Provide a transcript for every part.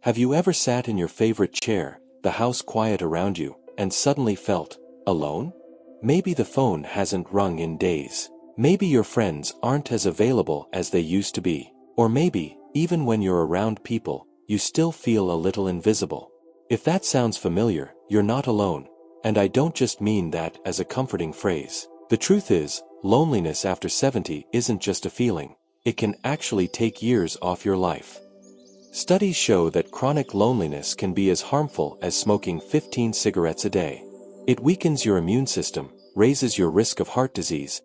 Have you ever sat in your favorite chair, the house quiet around you, and suddenly felt alone? Maybe the phone hasn't rung in days. Maybe your friends aren't as available as they used to be. Or maybe, even when you're around people, you still feel a little invisible. If that sounds familiar, you're not alone. And I don't just mean that as a comforting phrase. The truth is, loneliness after 70 isn't just a feeling. It can actually take years off your life. Studies show that chronic loneliness can be as harmful as smoking 15 cigarettes a day. It weakens your immune system, raises your risk of heart disease,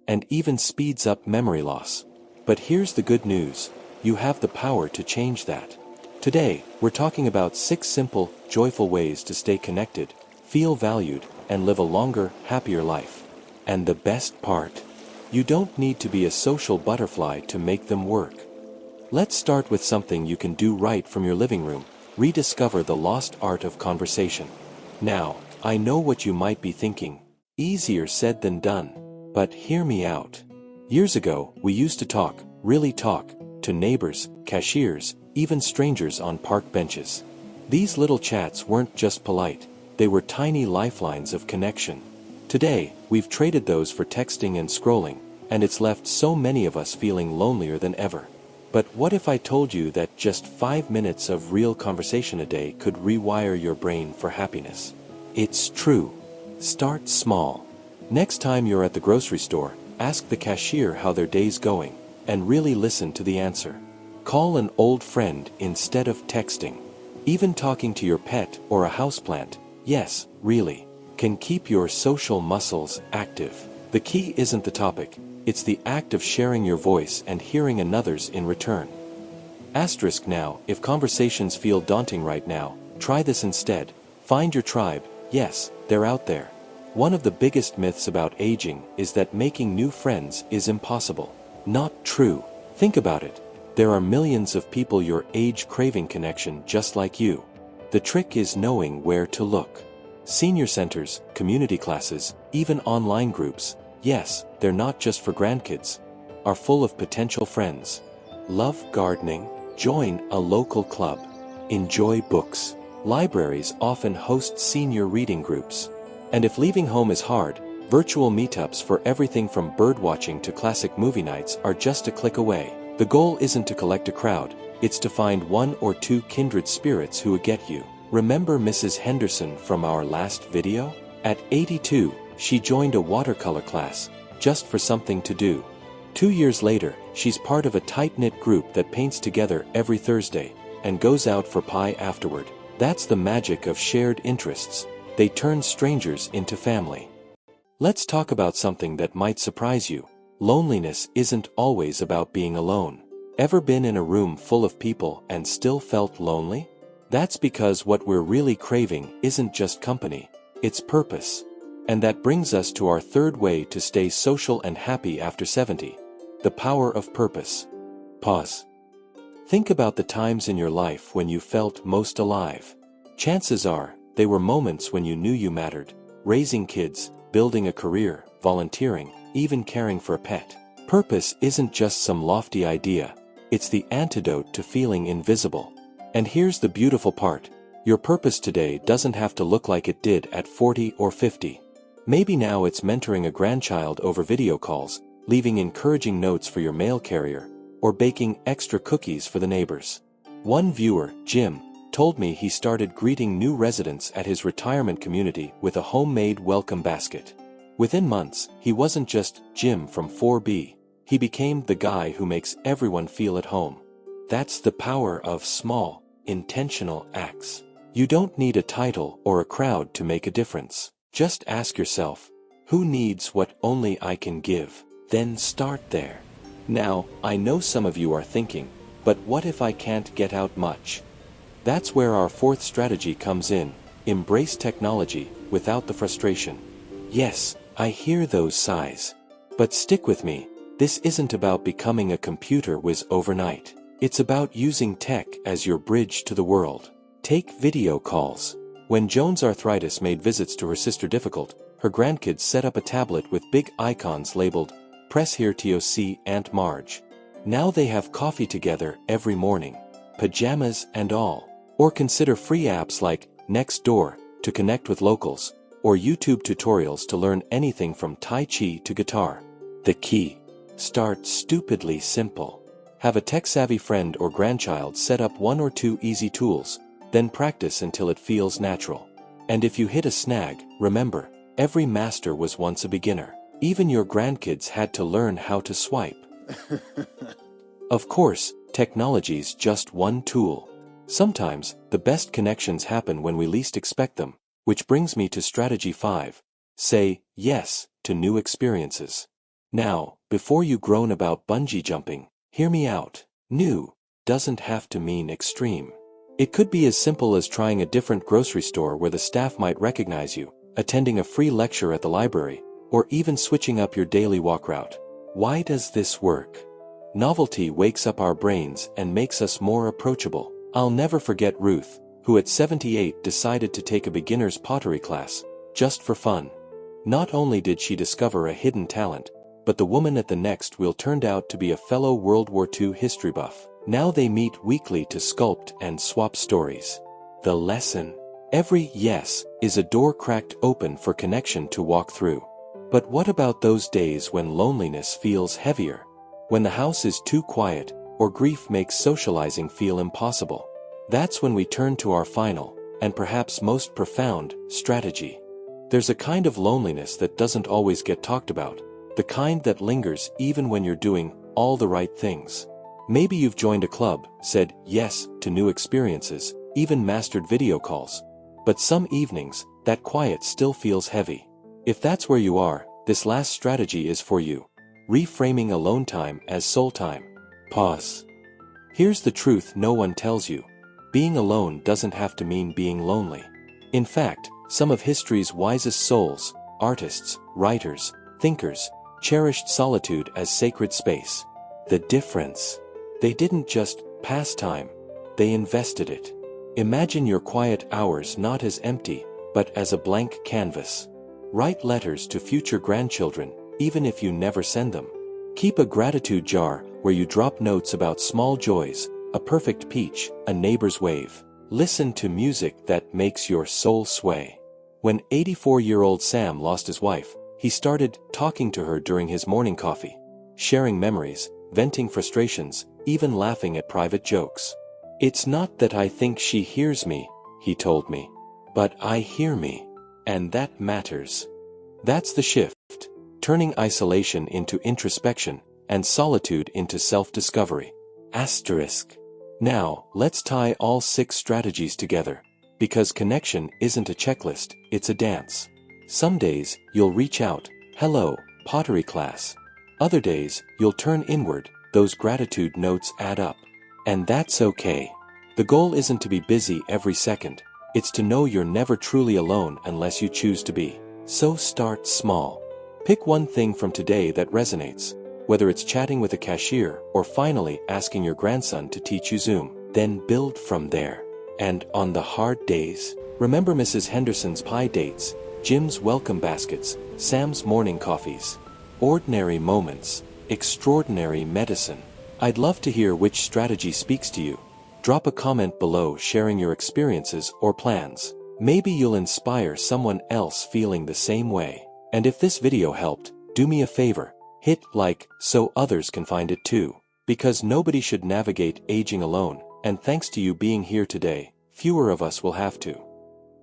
and even speeds up memory loss. But here's the good news. You have the power to change that. Today, we're talking about 6 simple, joyful ways to stay connected, feel valued, and live a longer, happier life. And the best part? You don't need to be a social butterfly to make them work. Let's start with something you can do right from your living room. Rediscover the lost art of conversation. Now, I know what you might be thinking. Easier said than done. But hear me out. Years ago, we used to talk, really talk, to neighbors, cashiers, even strangers on park benches. These little chats weren't just polite, they were tiny lifelines of connection. Today, we've traded those for texting and scrolling, and it's left so many of us feeling lonelier than ever. But what if I told you that just 5 minutes of real conversation a day could rewire your brain for happiness? It's true. Start small. Next time you're at the grocery store, ask the cashier how their day's going, and really listen to the answer. Call an old friend instead of texting. Even talking to your pet or a houseplant, yes, really, can keep your social muscles active. The key isn't the topic, it's the act of sharing your voice and hearing another's in return. Asterisk now, if conversations feel daunting right now, try this instead. Find your tribe. Yes, they're out there. One of the biggest myths about aging is that making new friends is impossible. Not true. Think about it. There are millions of people your age craving connection just like you. The trick is knowing where to look. Senior centers, community classes, even online groups, yes, they're not just for grandkids, are full of potential friends. Love gardening? Join a local club. Enjoy books. Libraries often host senior reading groups. And if leaving home is hard, virtual meetups for everything from birdwatching to classic movie nights are just a click away. The goal isn't to collect a crowd, it's to find 1 or 2 kindred spirits who will get you. Remember Mrs. Henderson from our last video? At 82, she joined a watercolor class, just for something to do. 2 years later, she's part of a tight-knit group that paints together every Thursday, and goes out for pie afterward. That's the magic of shared interests. They turn strangers into family. Let's talk about something that might surprise you. Loneliness isn't always about being alone. Ever been in a room full of people and still felt lonely? That's because what we're really craving isn't just company, it's purpose. And that brings us to our third way to stay social and happy after 70. The power of purpose. Pause. Think about the times in your life when you felt most alive. Chances are, they were moments when you knew you mattered. Raising kids, building a career, volunteering, even caring for a pet. Purpose isn't just some lofty idea, it's the antidote to feeling invisible. And here's the beautiful part. Your purpose today doesn't have to look like it did at 40 or 50. Maybe now it's mentoring a grandchild over video calls, leaving encouraging notes for your mail carrier, or baking extra cookies for the neighbors. One viewer, Jim, told me he started greeting new residents at his retirement community with a homemade welcome basket. Within months, he wasn't just Jim from 4B. He became the guy who makes everyone feel at home. That's the power of small, intentional acts. You don't need a title or a crowd to make a difference. Just ask yourself, who needs what only I can give? Then start there. Now, I know some of you are thinking, but what if I can't get out much? That's where our fourth strategy comes in. Embrace technology without the frustration. Yes, I hear those sighs. But stick with me. This isn't about becoming a computer whiz overnight. It's about using tech as your bridge to the world. Take video calls. When Joan's arthritis made visits to her sister difficult, her grandkids set up a tablet with big icons labeled, "Press here to see Aunt Marge." Now they have coffee together every morning, pajamas and all. Or consider free apps like Nextdoor to connect with locals, or YouTube tutorials to learn anything from Tai Chi to guitar. The key: start stupidly simple. Have a tech-savvy friend or grandchild set up 1 or 2 easy tools, then practice until it feels natural. And if you hit a snag, remember, every master was once a beginner. Even your grandkids had to learn how to swipe. Of course, technology's just one tool. Sometimes, the best connections happen when we least expect them, which brings me to strategy 5. Say yes to new experiences. Now, before you groan about bungee jumping, hear me out. New doesn't have to mean extreme. It could be as simple as trying a different grocery store where the staff might recognize you, attending a free lecture at the library, or even switching up your daily walk route. Why does this work? Novelty wakes up our brains and makes us more approachable. I'll never forget Ruth, who at 78 decided to take a beginner's pottery class, just for fun. Not only did she discover a hidden talent, but the woman at the next wheel turned out to be a fellow World War II history buff. Now they meet weekly to sculpt and swap stories. The lesson: every yes is a door cracked open for connection to walk through. But what about those days when loneliness feels heavier? When the house is too quiet, or grief makes socializing feel impossible? That's when we turn to our final, and perhaps most profound, strategy. There's a kind of loneliness that doesn't always get talked about, the kind that lingers even when you're doing all the right things. Maybe you've joined a club, said yes to new experiences, even mastered video calls. But some evenings, that quiet still feels heavy. If that's where you are, this last strategy is for you. Reframing alone time as soul time. Pause. Here's the truth no one tells you. Being alone doesn't have to mean being lonely. In fact, some of history's wisest souls, artists, writers, thinkers, cherished solitude as sacred space. The difference: they didn't just pass time, they invested it. Imagine your quiet hours not as empty, but as a blank canvas. Write letters to future grandchildren, even if you never send them. Keep a gratitude jar where you drop notes about small joys, a perfect peach, a neighbor's wave. Listen to music that makes your soul sway. When 84-year-old Sam lost his wife, he started talking to her during his morning coffee, sharing memories, venting frustrations, even laughing at private jokes. "It's not that I think she hears me," he told me, "but I hear me. And that matters." That's the shift, turning isolation into introspection, and solitude into self-discovery. Asterisk. Now, let's tie all 6 strategies together, because connection isn't a checklist, it's a dance. Some days, you'll reach out, "Hello, pottery class." Other days, you'll turn inward, those gratitude notes add up. And that's okay. The goal isn't to be busy every second, it's to know you're never truly alone unless you choose to be. So start small. Pick one thing from today that resonates, whether it's chatting with a cashier or finally asking your grandson to teach you Zoom. Then build from there. And on the hard days, remember Mrs. Henderson's pie dates, Jim's welcome baskets, Sam's morning coffees. Ordinary moments, extraordinary medicine. I'd love to hear which strategy speaks to you. Drop a comment below sharing your experiences or plans. Maybe you'll inspire someone else feeling the same way. And if this video helped, do me a favor, hit like so others can find it too. Because nobody should navigate aging alone, and thanks to you being here today, fewer of us will have to.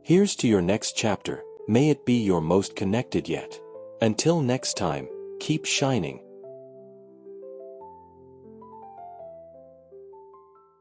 Here's to your next chapter, may it be your most connected yet. Until next time, keep shining,